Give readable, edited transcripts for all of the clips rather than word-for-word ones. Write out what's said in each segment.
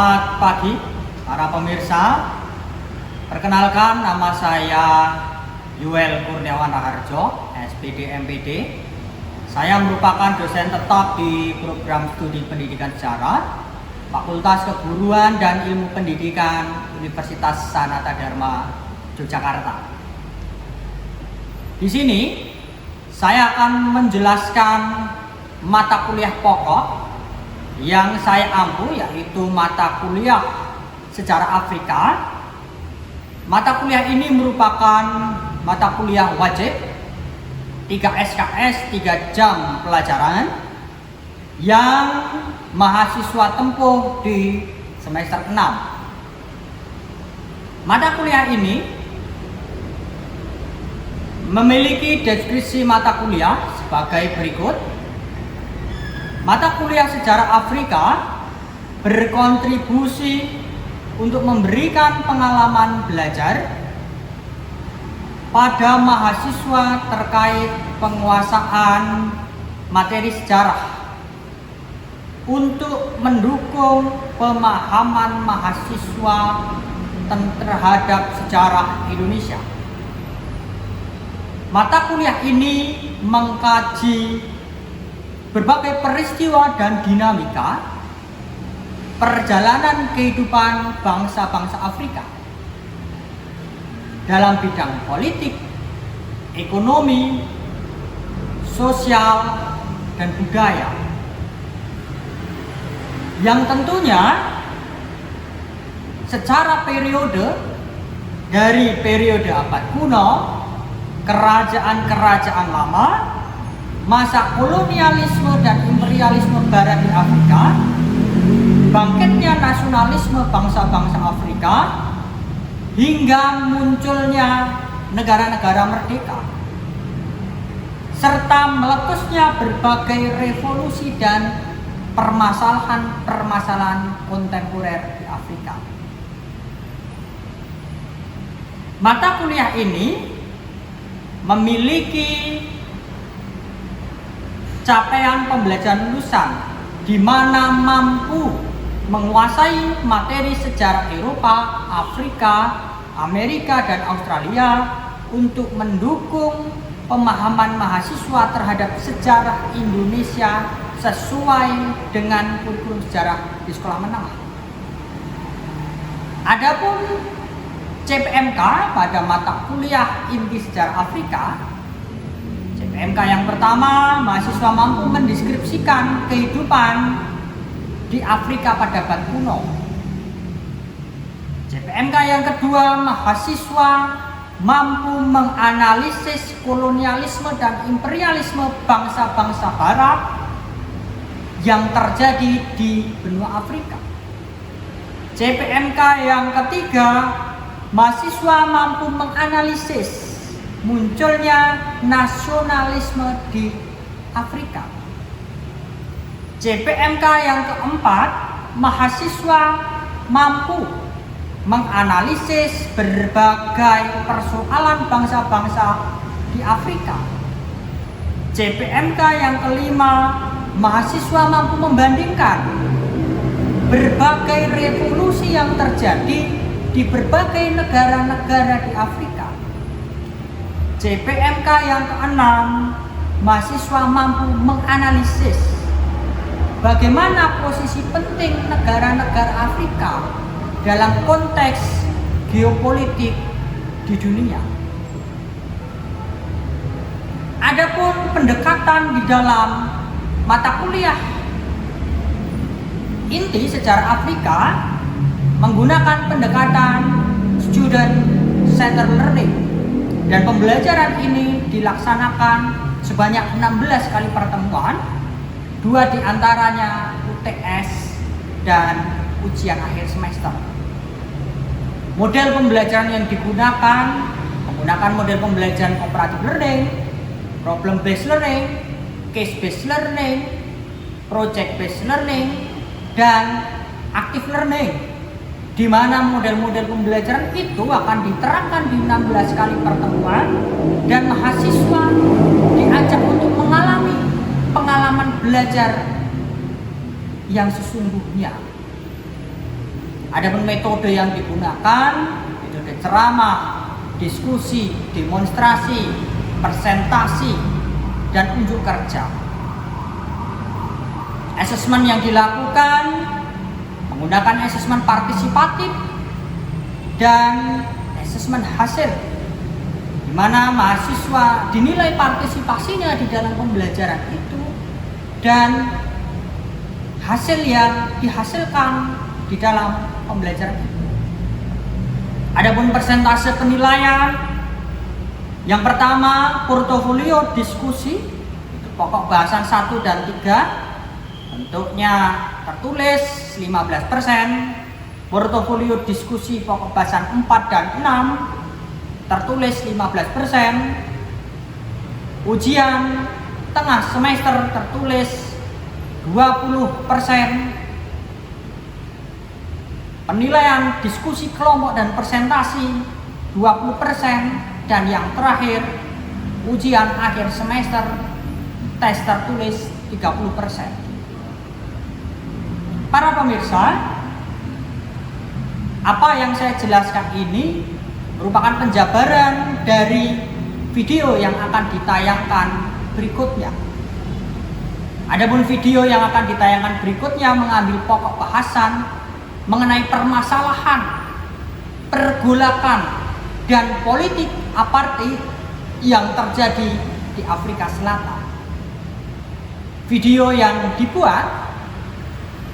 Selamat pagi para pemirsa. Perkenalkan, nama saya Yuel Kurniawan Raharjo, SPD MPD. Saya merupakan dosen tetap di program studi pendidikan sejarah Fakultas Keguruan dan Ilmu Pendidikan Universitas Sanata Dharma Yogyakarta. Di sini saya akan menjelaskan mata kuliah pokok yang saya ampu, yaitu mata kuliah Sejarah Afrika. Mata kuliah ini merupakan mata kuliah wajib 3 SKS 3 jam pelajaran yang mahasiswa tempuh di semester 6. Mata kuliah ini memiliki deskripsi mata kuliah sebagai berikut. Mata kuliah Sejarah Afrika berkontribusi untuk memberikan pengalaman belajar pada mahasiswa terkait penguasaan materi sejarah untuk mendukung pemahaman mahasiswa terhadap sejarah Indonesia. Mata kuliah ini mengkaji berbagai peristiwa dan dinamika perjalanan kehidupan bangsa-bangsa Afrika dalam bidang politik, ekonomi, sosial, dan budaya, yang tentunya secara periode dari periode abad kuno, kerajaan-kerajaan lama, masa kolonialisme dan imperialisme barat di Afrika, bangkitnya nasionalisme bangsa-bangsa Afrika, hingga munculnya negara-negara merdeka, serta meletusnya berbagai revolusi dan permasalahan-permasalahan kontemporer di Afrika. Mata kuliah ini memiliki capaian pembelajaran lulusan di mana mampu menguasai materi sejarah Eropa, Afrika, Amerika, dan Australia untuk mendukung pemahaman mahasiswa terhadap sejarah Indonesia sesuai dengan kurikulum sejarah di sekolah menengah. Adapun CPMK pada mata kuliah inti sejarah Afrika, CPMK yang pertama, mahasiswa mampu mendeskripsikan kehidupan di Afrika pada abad kuno. CPMK yang kedua, mahasiswa mampu menganalisis kolonialisme dan imperialisme bangsa-bangsa barat yang terjadi di benua Afrika. CPMK yang ketiga, mahasiswa mampu menganalisis munculnya nasionalisme di Afrika. CPMK yang keempat, mahasiswa mampu menganalisis berbagai persoalan bangsa-bangsa di Afrika. CPMK yang kelima, mahasiswa mampu membandingkan berbagai revolusi yang terjadi di berbagai negara-negara di Afrika. CPMK yang keenam, mahasiswa mampu menganalisis bagaimana posisi penting negara-negara Afrika dalam konteks geopolitik di dunia. Adapun pendekatan di dalam mata kuliah inti sejarah Afrika menggunakan pendekatan student centered learning, dan pembelajaran ini dilaksanakan sebanyak 16 kali pertemuan, 2 diantaranya UTS dan ujian akhir semester. Model pembelajaran yang digunakan menggunakan model pembelajaran comparative learning, problem based learning, case based learning, project based learning, dan active learning, di mana model-model pembelajaran itu akan diterapkan di 16 kali pertemuan dan mahasiswa diajak untuk mengalami pengalaman belajar yang sesungguhnya. Adapun metode yang digunakan, metode ceramah, diskusi, demonstrasi, presentasi, dan unjuk kerja. Asesmen yang dilakukan menggunakan asesmen partisipatif dan asesmen hasil, di mana mahasiswa dinilai partisipasinya di dalam pembelajaran itu dan hasil yang dihasilkan di dalam pembelajaran itu. Adapun persentase penilaian, yang pertama portofolio diskusi, itu pokok bahasan 1 dan 3, bentuknya tertulis 15%, portofolio diskusi pokok bahasan 4 dan 6 tertulis 15%, ujian tengah semester tertulis 20%, penilaian diskusi kelompok dan presentasi 20%, dan yang terakhir ujian akhir semester tes tertulis 30%. Para pemirsa, apa yang saya jelaskan ini merupakan penjabaran dari video yang akan ditayangkan berikutnya. Adapun video yang akan ditayangkan berikutnya mengambil pokok bahasan mengenai permasalahan, pergolakan, dan politik apartheid yang terjadi di Afrika Selatan. Video yang dibuat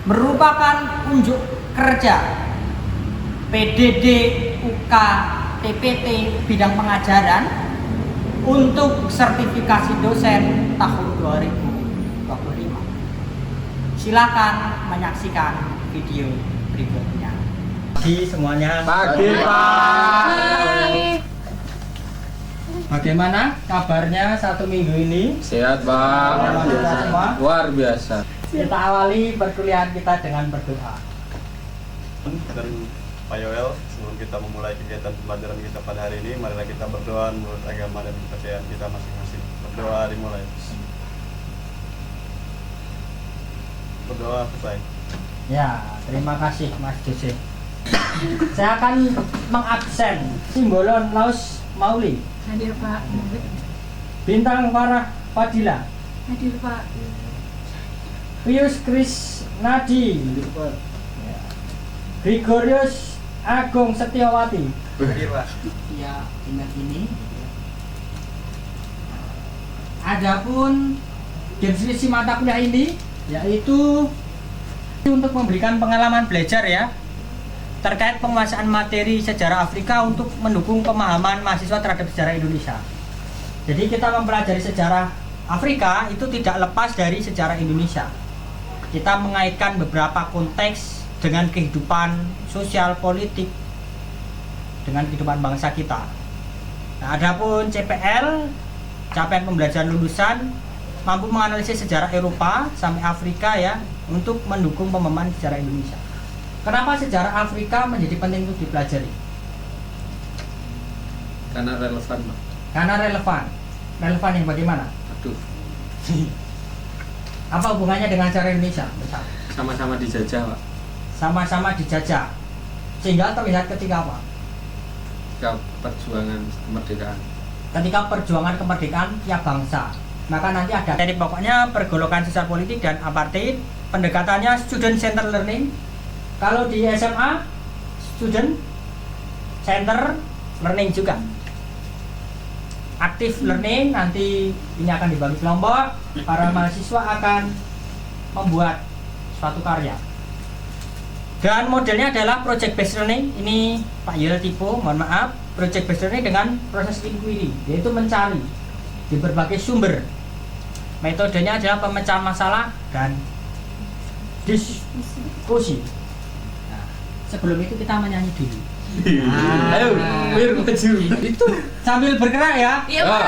merupakan unjuk kerja PDD UK TPT bidang pengajaran untuk sertifikasi dosen tahun 2025. Silakan menyaksikan video berikutnya. Pagi semuanya. Pagi, Pak. Bagaimana kabarnya 1 minggu ini? Sehat, Pak. Luar biasa. Kita awali perkuliahan kita dengan berdoa. Dan Pak Yoel, sebelum kita memulai kegiatan pembelajaran kita pada hari ini, marilah kita berdoa menurut agama dan kepercayaan kita masing-masing. Berdoa dimulai. Berdoa selesai. Ya, terima kasih Mas Jose. Saya akan mengabsen Simbolon Laus Mauli. Hadir Pak. Bintang Farah Fadila. Hadir Pak. Pius Kris Nadi. Ya. Gregorius Agung Setiawati. Hadir, Pak. Ya, ingat ini. Adapun deskripsi mata kuliah ini yaitu untuk memberikan pengalaman belajar ya terkait penguasaan materi sejarah Afrika untuk mendukung pemahaman mahasiswa terhadap sejarah Indonesia. Jadi kita mempelajari sejarah Afrika itu tidak lepas dari sejarah Indonesia. Kita mengaitkan beberapa konteks dengan kehidupan sosial politik dengan kehidupan bangsa kita. Nah, adapun CPL, capaian pembelajaran lulusan, mampu menganalisis sejarah Eropa sampai Afrika ya untuk mendukung pemahaman sejarah Indonesia. Kenapa sejarah Afrika menjadi penting untuk dipelajari? Karena relevan, Pak. Karena relevan. Relevan yang bagaimana? Aduh, Apa hubungannya dengan sejarah Indonesia? Misal, sama-sama dijajah, Pak. sama-sama dijajah. Sehingga terlihat ketika apa? Ketika perjuangan kemerdekaan. Ketika perjuangan kemerdekaan tiap bangsa. Maka nanti ada dari pokoknya pergolakan sosial politik dan apartheid. Pendekatannya student center learning. Kalau di SMA student center learning juga. Active learning, nanti ini akan dibagi kelompok. Para mahasiswa akan membuat suatu karya. Dan modelnya adalah project based learning. Ini Pak Yoel tipe, mohon maaf. Project based learning dengan proses inquiry, yaitu mencari di berbagai sumber. Metodenya adalah pemecahan masalah dan diskusi. Nah, sebelum itu kita menyanyi dulu. Ayo, biar maju. Itu sambil bergerak ya. Iya Pak.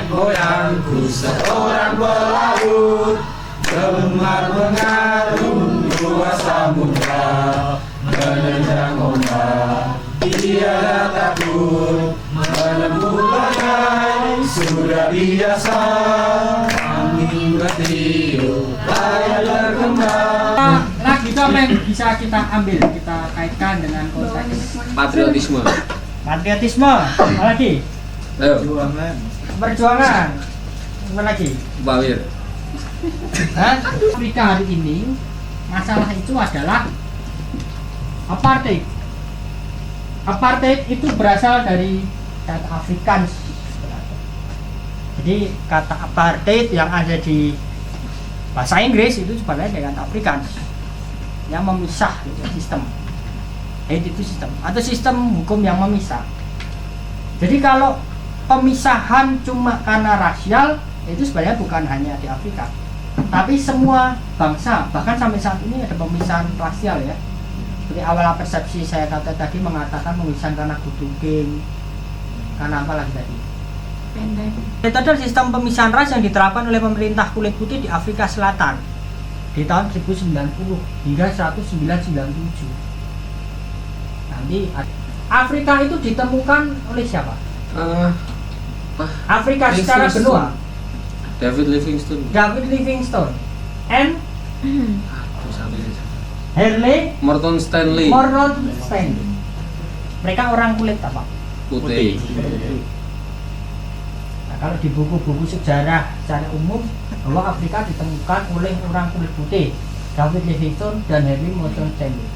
Goyangku seorang pelaut, gemar mengarung luas samudra, menerjang ombak, tiada takut, menempuh badai, sudah biasa, angin bertiup, layar berkembang. Lagi itu apa yang bisa kita ambil, kita kaitkan dengan konteks Patriotisme. patriotisme, apa lagi? Ayo, Perjuangan, apa lagi? Bawir. Hah? Afrika hari ini masalah itu adalah apartheid. Apartheid itu berasal dari kata Afrikaans. Jadi kata apartheid yang ada di bahasa Inggris itu sebenarnya dengan Afrikaans yang memisah gitu, sistem. Itu sistem atau sistem hukum yang memisah. Jadi kalau pemisahan cuma karena rasial itu sebenarnya bukan hanya di Afrika, tapi semua bangsa, bahkan sampai saat ini ada pemisahan rasial ya. Seperti awal persepsi saya kata tadi mengatakan pemisahan karena good looking, karena apa lagi tadi? Pendek. Itu adalah sistem pemisahan ras yang diterapkan oleh pemerintah kulit putih di Afrika Selatan di tahun 1090 hingga 1997. Nanti Afrika itu ditemukan oleh siapa? Afrika secara benua. David Livingstone. David Livingstone and Harley Morton Stanley. Morton Stanley. Mereka orang kulit apa? Putih. Nah, kalau di buku-buku sejarah secara umum bahwa Afrika ditemukan oleh orang kulit putih, David Livingstone dan Harley Morton Stanley.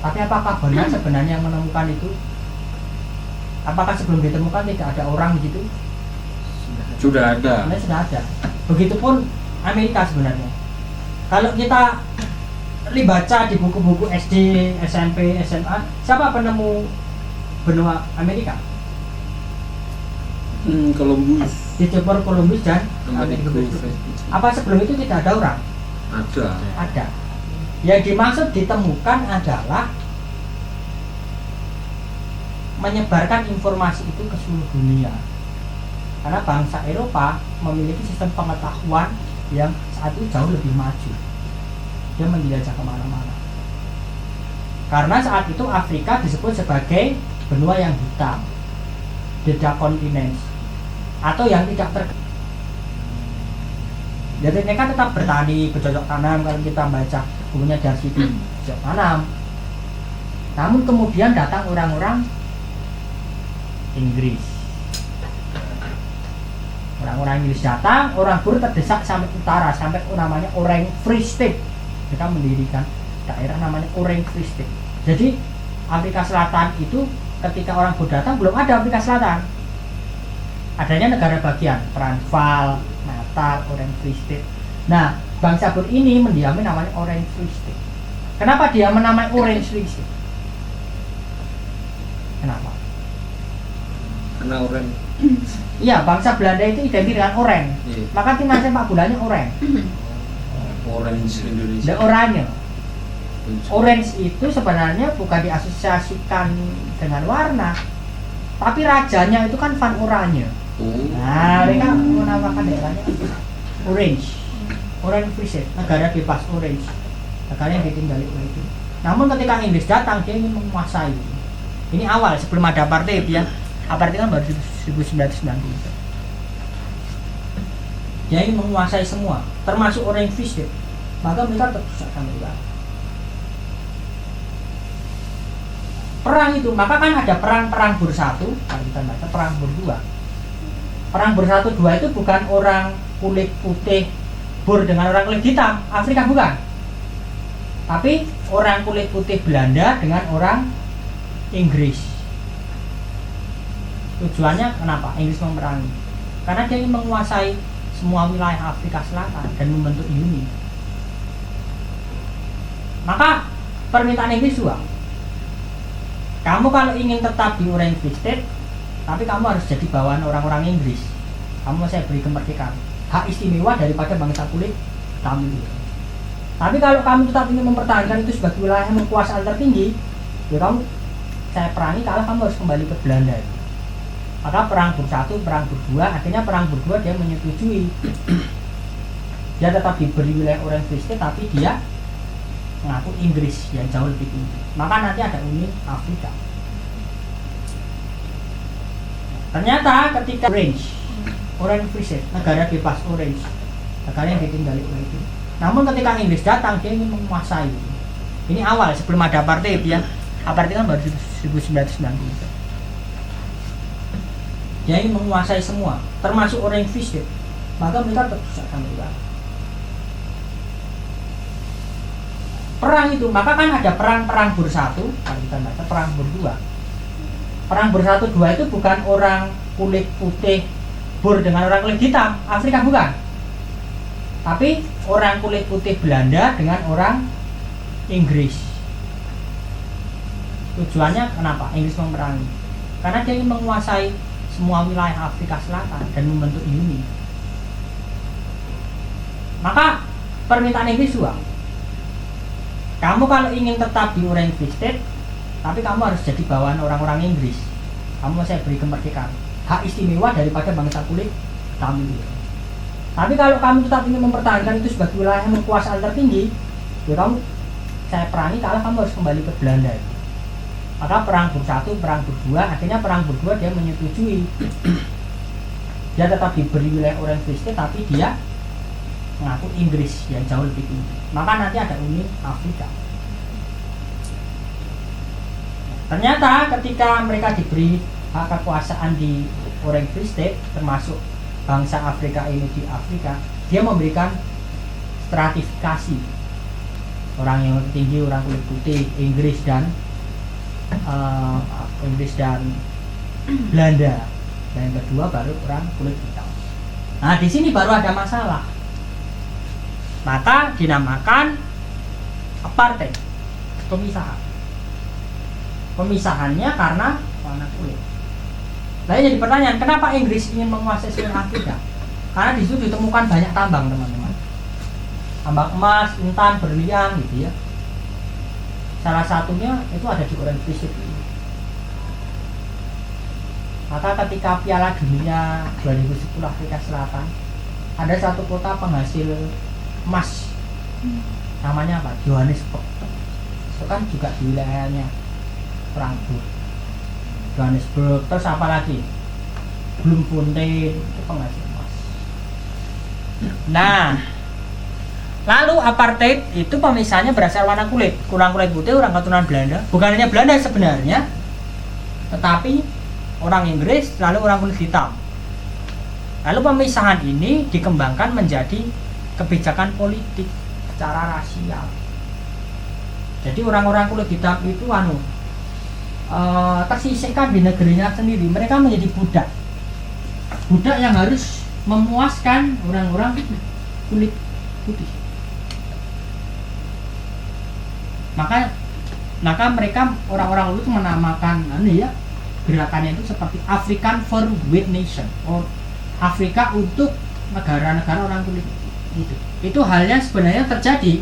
Tapi apakah benar sebenarnya yang menemukan itu? Apakah sebelum ditemukan tidak ada orang di situ? Sudah ada. Sebenarnya sudah ada. Begitupun Amerika sebenarnya. Kalau kita baca di buku-buku SD, SMP, SMA, siapa penemu benua Amerika? Columbus. Christopher Columbus dan Amerigo Amerigo. Apa sebelum itu tidak ada orang? Ada. Ada. Yang dimaksud ditemukan adalah menyebarkan informasi itu ke seluruh dunia. Karena bangsa Eropa memiliki sistem pengetahuan yang saat itu jauh lebih maju. Dia menjelajah kemana-mana. Karena saat itu Afrika disebut sebagai benua yang hitam, the dark continent, atau yang tidak terkenal. Jadi mereka tetap bertani, bercocok tanam. Kalau kita baca bukunya Darcy bercocok tanam. Namun kemudian datang orang-orang Inggris. Orang-orang Inggris datang, orang Boer terdesak sampai utara, sampai namanya Orange Free State. Mereka mendirikan daerah namanya Orange Free State. Jadi Afrika Selatan itu ketika orang Boer datang belum ada Afrika Selatan. Adanya negara bagian, Transvaal, Natal, Orange Free State. Nah, bangsa Boer ini mendiami namanya Orange Free State. Kenapa dia menamai Orange Free State? Kenapa? Karena orang. Iya, bangsa Belanda itu identik dengan oranye. Iya. Maka tim sepak bolanya oranye. Orange Indonesia. Dan oranye. Orange itu sebenarnya bukan diasosiasikan dengan warna, tapi rajanya itu kan Van Oranje. Nah, mereka menamakan daerahnya Orange. Orange Free State, negara bebas Orange. Negara yang ditinggali oleh itu. Namun ketika Inggris datang, dia ingin menguasai. Ini awal sebelum ada apartheid ya. Apartheid kan baru 1990. Dia ingin menguasai semua, termasuk Orange Free State. Maka mereka terdesak sampai sekarang. Perang itu, maka kan ada perang Boer 1, kalau kita baca perang Boer 2. Perang Boer 1 2 itu bukan orang kulit putih Boer dengan orang kulit hitam, Afrika bukan. Tapi orang kulit putih Belanda dengan orang Inggris. Tujuannya kenapa Inggris memerangi? Karena dia ingin menguasai semua wilayah Afrika Selatan dan membentuk Uni. Maka permintaan Inggris dua. Kamu kalau ingin tetap di Orange Free State, tapi kamu harus jadi bawahan orang-orang Inggris. Kamu saya beri kemerdekaan, hak istimewa daripada bangsa kulit kamu itu. Tapi kalau kamu tetap ingin mempertahankan itu sebagai wilayah kekuasaan tertinggi, ya kamu saya perangi, kalau kamu harus kembali ke Belanda. Maka perang Boer 1, perang Boer 2, akhirnya perang Boer 2 dia menyetujui. Dia tetap diberi wilayah Orange Free State, tapi dia mengaku Inggris yang jauh lebih tinggi. Maka nanti ada Uni Afrika. Ternyata ketika Orange Free State, negara bebas Orange, negara yang ditinggali oleh itu. Namun ketika Inggris datang, dia ingin menguasai. Ini awal sebelum ada apartheid ya. Apartheid kan baru 1990. Dia ingin menguasai semua, termasuk orang Free State. Maka mereka terdesak Amerika. Perang itu, maka kan ada perang Boer 1, kalau kita baca perang Boer 2. Perang Boer 1 2 itu bukan orang kulit putih Boer dengan orang kulit hitam, Afrika bukan. Tapi orang kulit putih Belanda dengan orang Inggris. Tujuannya kenapa? Inggris memerangi. Karena dia ingin menguasai semua wilayah Afrika Selatan dan membentuk Uni. Maka permintaan Inggris dua. Kamu kalau ingin tetap di Orange Free State, tapi kamu harus jadi bawahan orang-orang Inggris. Kamu saya beri kemerdekaan, hak istimewa daripada bangsa kulit hitam itu. Tapi kalau kamu tetap ingin mempertahankan itu sebagai wilayah kekuasaan tertinggi, ya kamu saya perangi, kalau kamu harus kembali ke Belanda. Maka perang Boer 1, perang Boer 2, akhirnya perang Boer 2 dia menyetujui. Dia tetap diberi wilayah Orange Free State, tapi dia mengaku Inggris yang jauh lebih tinggi. Maka nanti ada Uni Afrika. Ternyata ketika mereka diberi hak kekuasaan di Orange Free State, termasuk bangsa Afrika ini di Afrika, dia memberikan stratifikasi. Orang yang tinggi, orang kulit putih, Inggris dan Belanda. Dan yang kedua baru orang kulit hitam. Nah, di sini baru ada masalah. Maka dinamakan apartheid, pemisahan. Pemisahannya karena warna kulit. Lalu jadi pertanyaan, kenapa Inggris ingin menguasai seluruh Afrika? Karena di situ ditemukan banyak tambang, teman-teman. Tambang emas, intan, berlian, gitu ya. Salah satunya itu ada di Orange Free State ini. Maka ketika Piala Dunia 2010 Afrika Selatan, ada satu kota penghasil emas, namanya apa? Johannesburg. Itu kan juga di wilayahnya Frankfurt, Johannesburg. Terus apa lagi? Bloemfontein, itu penghasil emas. Nah, lalu apartheid itu pemisahnya berdasar warna kulit. Kurang kulit putih, orang keturunan Belanda. Bukan hanya Belanda sebenarnya, tetapi orang Inggris, lalu orang kulit hitam. Lalu pemisahan ini dikembangkan menjadi kebijakan politik secara rasial. Jadi orang-orang kulit hitam itu tersisihkan di negerinya sendiri. Mereka menjadi budak. Budak yang harus memuaskan orang-orang kulit putih. Maka mereka orang-orang itu menamakan gerakannya itu seperti African for White Nation, or Afrika untuk negara-negara orang kulit itu. Itu halnya sebenarnya terjadi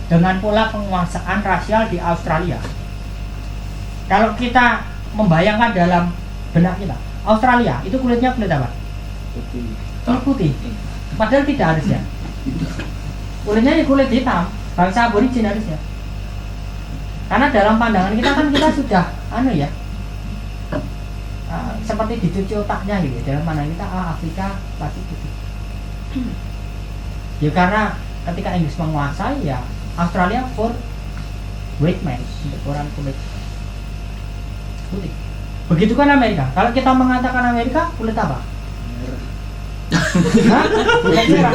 dengan pola penguasaan rasial di Australia. Kalau kita membayangkan dalam benak kita, Australia itu kulitnya kulit apa? Kulit putih. Padahal tidak harusnya. Kulitnya kulit hitam, bangsa aborigin harusnya. Karena dalam pandangan kita kan kita sudah seperti dicuci otaknya gitu. Dalam pandangan kita Afrika pasti putih. Ya karena ketika Inggris menguasai, ya Australia for white man, untuk orang kulit putih. Begitu kan Amerika. Kalau kita mengatakan Amerika, kulit apa? Kulit merah.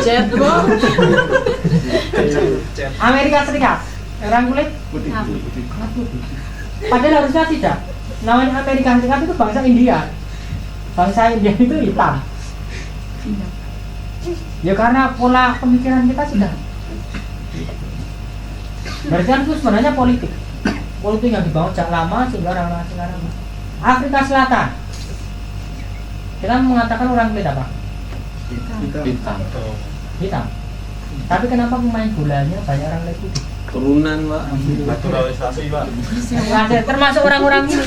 Amerika Serikat, orang kulit putih. Padahal harusnya tidak. Namanya Amerika Serikat itu bangsa India. Bangsa India itu hitam. Ya karena pola pemikiran kita sudah. Berarti kan itu sebenarnya politik yang dibangun sejak lama sehingga orang-orang sekarang. Afrika Selatan, kita mengatakan orang kulit apa? Hitam. Tapi kenapa pemain bolanya banyak orang kulit putih? Turunan, Pak. Naturalisasi, Pak. Termasuk orang-orang ini.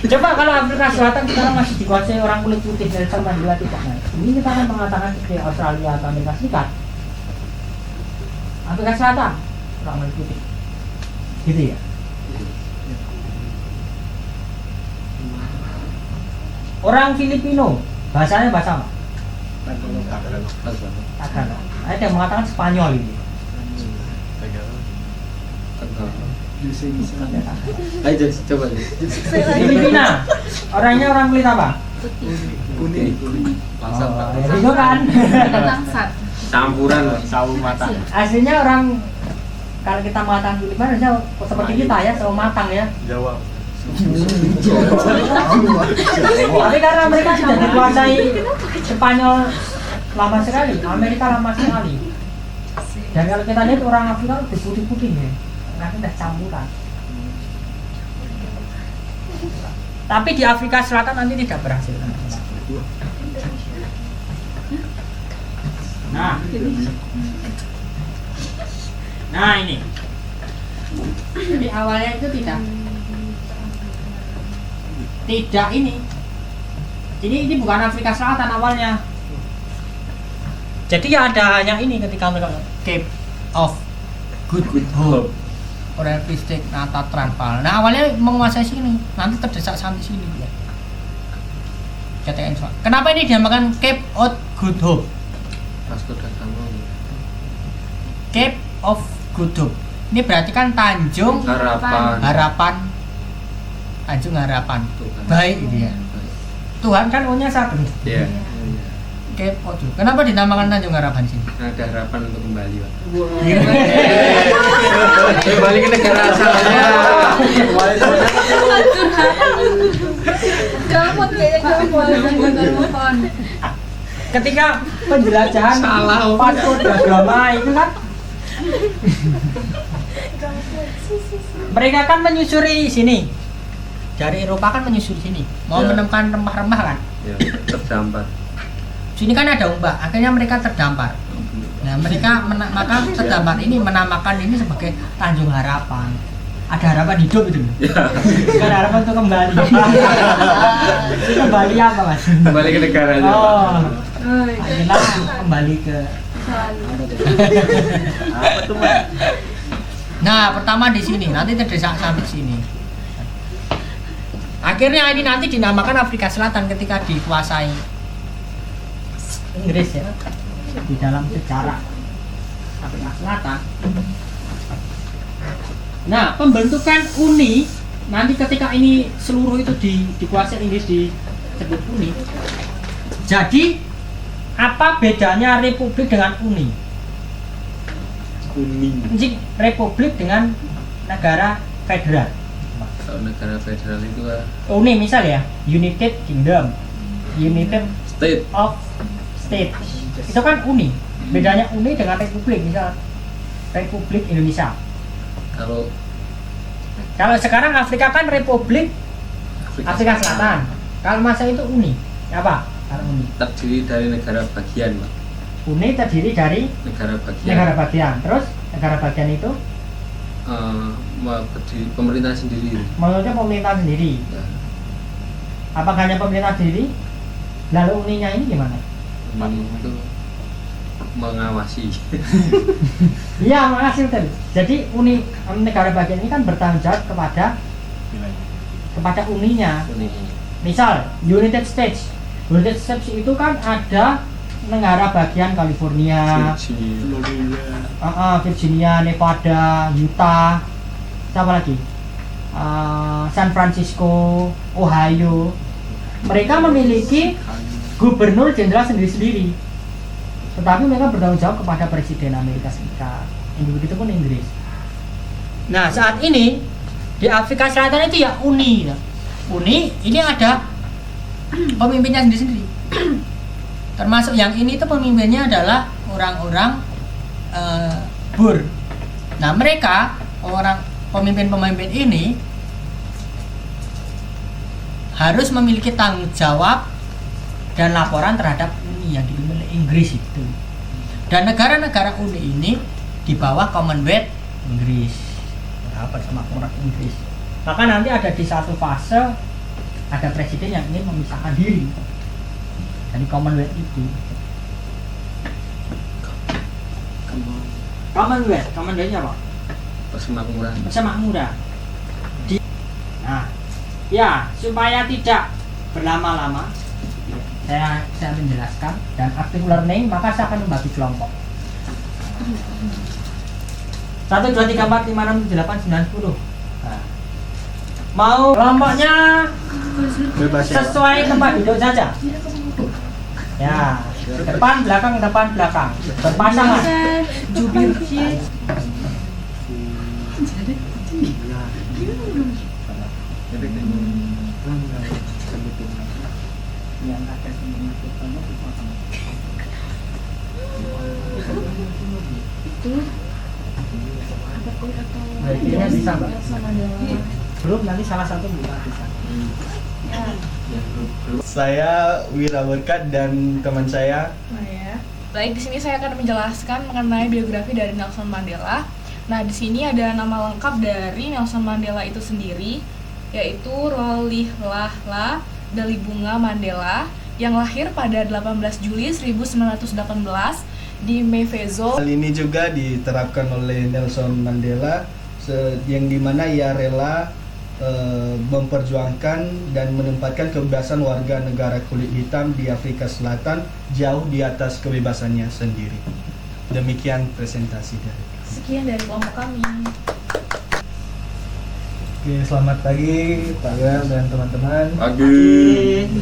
Coba kalau Afrika Selatan sekarang masih dikuasai orang kulit putih dari Mandela tidak naik. Ini kita akan mengatakan seperti Australia atau Amerika Serikat. Afrika Selatan orang kulit putih. Gitu ya. Orang Filipino bahasanya bahasa apa? Tagalog. Ada yang mengatakan Spanyol ini. Ayo Jas, coba Jas. Filipina. Orangnya orang kulit apa? Kuning. Langsat Pak. Itu kan. Langsat. Campuran Pak. Sawu mata. Aslinya orang kalau kita mengatakan Filipina harusnya seperti kita ya, sawo matang ya. Jawa. Tapi karena mereka sudah dikuasai Spanyol lama sekali, Amerika lama sekali. Dan kalau kita lihat orang Afrika lebih putih-putih ya, karena udah campuran. Tapi di Afrika Selatan nanti tidak berhasil. Nah ini. Jadi awalnya itu tidak ini. Jadi ini bukan Afrika Selatan awalnya. Jadi ya ada hanya ini ketika mereka Cape of Good Hope, Free State, Nata Transvaal. Nah awalnya menguasai sini, nanti terdesak sampai sini ya. Kenapa ini dinamakan Cape of Good Hope? Vasco da Gama. Cape of Good Hope. Ini berarti kan Tanjung Harapan. Tanjung Harapan. Tuhan. Baik gitu ya. Tuhan kan O-nya satu. Iya. Cape of Good Hope. Kenapa dinamakan Tanjung Harapan sini? Ada harapan untuk kembali Pak. Iya. Kembali ke negara asalnya. Gamut kayaknya gamut. Ketika penjelajahan Vasco da Gama itu kan mereka kan menyusuri sini. Dari Eropa kan menyusuri sini. Mau Ya. menemukan rempah-rempah kan? Ya, terdampar. Sini kan ada ombak, akhirnya mereka terdampar. Nah, mereka maka terdampar ini menamakan ini sebagai Tanjung Harapan. Ada harapan hidup itu. Ya. Bukan harapan untuk kembali. Kembali apa Mas? Kembali ke negaranya Pak. Oh, akhirnya kembali ke. Apa tuh Mas? Nah, pertama di sini, nanti terdesak sampai sini. Akhirnya ini nanti dinamakan Afrika Selatan ketika dikuasai Inggris ya. Di dalam sejarah Afrika Selatan. Nah, pembentukan Uni nanti ketika ini seluruh itu dikuasai Inggris disebut Uni. Jadi apa bedanya Republik dengan Uni? Kuning. Jadi Republik dengan negara federal. Kalau negara federal itu Uni misal ya, United Kingdom, United state. of States. Itu kan Uni. Bedanya Uni dengan Republik, misal Republik Indonesia. Kalau sekarang Afrika kan Republik Afrika Selatan. Kalau masa itu Uni, apa? Kalau Uni. Terdiri dari negara bagian Pak. Uni terdiri dari Negara bagian. negara bagian. Terus negara bagian itu Berdiri pemerintah sendiri. menurutnya pemerintah sendiri. Ya. Apakah hanya pemerintah sendiri? Lalu Uninya ini gimana? Ini itu mengawasi. Iya, makasih tadi. Jadi Uni negara bagian ini kan bertanggung jawab kepada Uninya. Kuning. Misal United States. United States itu kan ada negara bagian California, Virginia, Nevada, Utah, siapa lagi? San Francisco, Ohio. Mereka memiliki gubernur jenderal sendiri-sendiri. Tetapi mereka bertanggung jawab kepada Presiden Amerika Serikat. Begitu pun Inggris. Nah, saat ini di Afrika Selatan itu ya Uni. Uni ini ada pemimpinnya sendiri-sendiri. Termasuk yang ini itu pemimpinnya adalah orang-orang Boer. Nah, mereka orang pemimpin-pemimpin ini harus memiliki tanggung jawab dan laporan terhadap Uni yang dimiliki Inggris itu. Dan negara-negara Uni ini di bawah Commonwealth Inggris. Apa sama orang Inggris. Maka nanti ada di satu fase ada presiden yang ingin memisahkan diri dari Commonwealth itu. Commonwealth-nya apa? Persemakmuran. Persemakmuran. Nah, ya supaya tidak berlama-lama, saya menjelaskan dan active learning, maka saya akan membagi kelompok. 1, 2, 3, 4, 5, 6, 7, 8, 9, 10. Nah. Mau kelompoknya Bebas ya. sesuai tempat duduk saja. Ya, depan belakang berpasangan. Jubir. Berarti bisa Mbak? Belum, nanti salah satu bisa. Saya Wira Berkat dan teman saya. Baik, di sini saya akan menjelaskan mengenai biografi dari Nelson Mandela. Nah, di sini ada nama lengkap dari Nelson Mandela itu sendiri, yaitu Rolihlahla Dalibunga Mandela, yang lahir pada 18 Juli 1918 di Mvezo. Hal ini juga diterapkan oleh Nelson Mandela yang dimana ia rela memperjuangkan dan menempatkan kebebasan warga negara kulit hitam di Afrika Selatan jauh di atas kebebasannya sendiri. Demikian presentasi dari kami. Sekian dari kelompok kami. Oke, selamat pagi Pak Wel dan teman-teman. Pagi.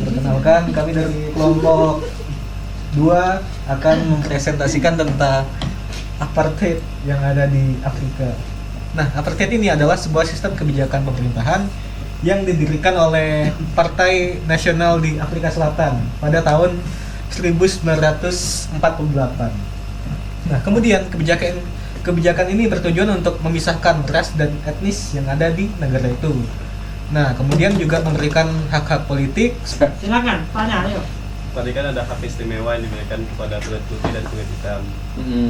Perkenalkan, kami dari kelompok 2 akan mempresentasikan tentang apartheid yang ada di Afrika. Nah, apartheid ini adalah sebuah sistem kebijakan pemerintahan yang didirikan oleh Partai Nasional di Afrika Selatan pada tahun 1948. Nah, kemudian kebijakan ini bertujuan untuk memisahkan ras dan etnis yang ada di negara itu. Nah, kemudian juga memberikan hak-hak politik. Silakan, tanya, ayo. Tadi kan ada hak istimewa yang diberikan kepada kulit putih dan kulit hitam.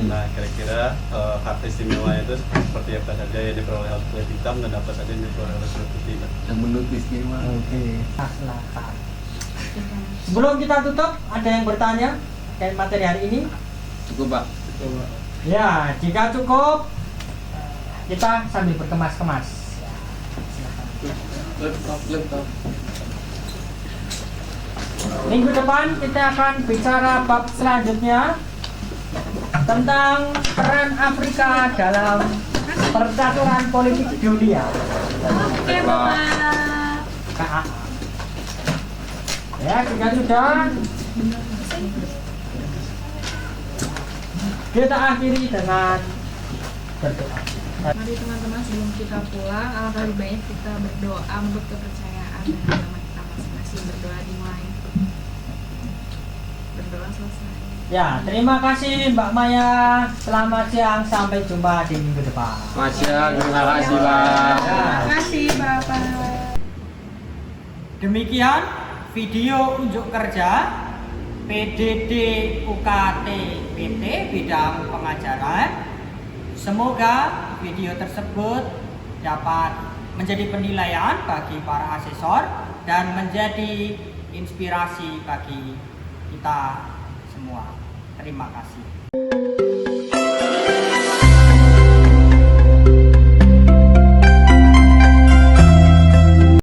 Nah, kira-kira hak istimewa itu seperti apa saja yang diperoleh oleh kulit hitam dan apa saja yang diperoleh oleh kulit putih? Yang menurut istimewa. Oke. Silakan. Sebelum kita tutup, ada yang bertanya dari materi hari ini? Cukup Pak. Ya, jika cukup, kita sambil berkemas-kemas. Laptop. Minggu depan kita akan bicara bab selanjutnya tentang peran Afrika dalam percaturan politik dunia. Oke, Bapak. KAA. Ya, jika sudah, kita akhiri dengan berdoa. Mari teman-teman, sebelum kita pulang, alangkah lebih baik kita berdoa untuk kepercayaan dan agama kita masing-masing. Berdoa dimulai. Berdoa selesai. Ya, terima kasih Mbak Maya. Selamat siang, sampai jumpa di minggu depan. Masya, terima kasih Pak. Terima kasih, Bapak. Demikian video unjuk kerja PDD UKT PT bidang pengajaran. Semoga video tersebut dapat menjadi penilaian bagi para asesor dan menjadi inspirasi bagi kita semua. Terima kasih.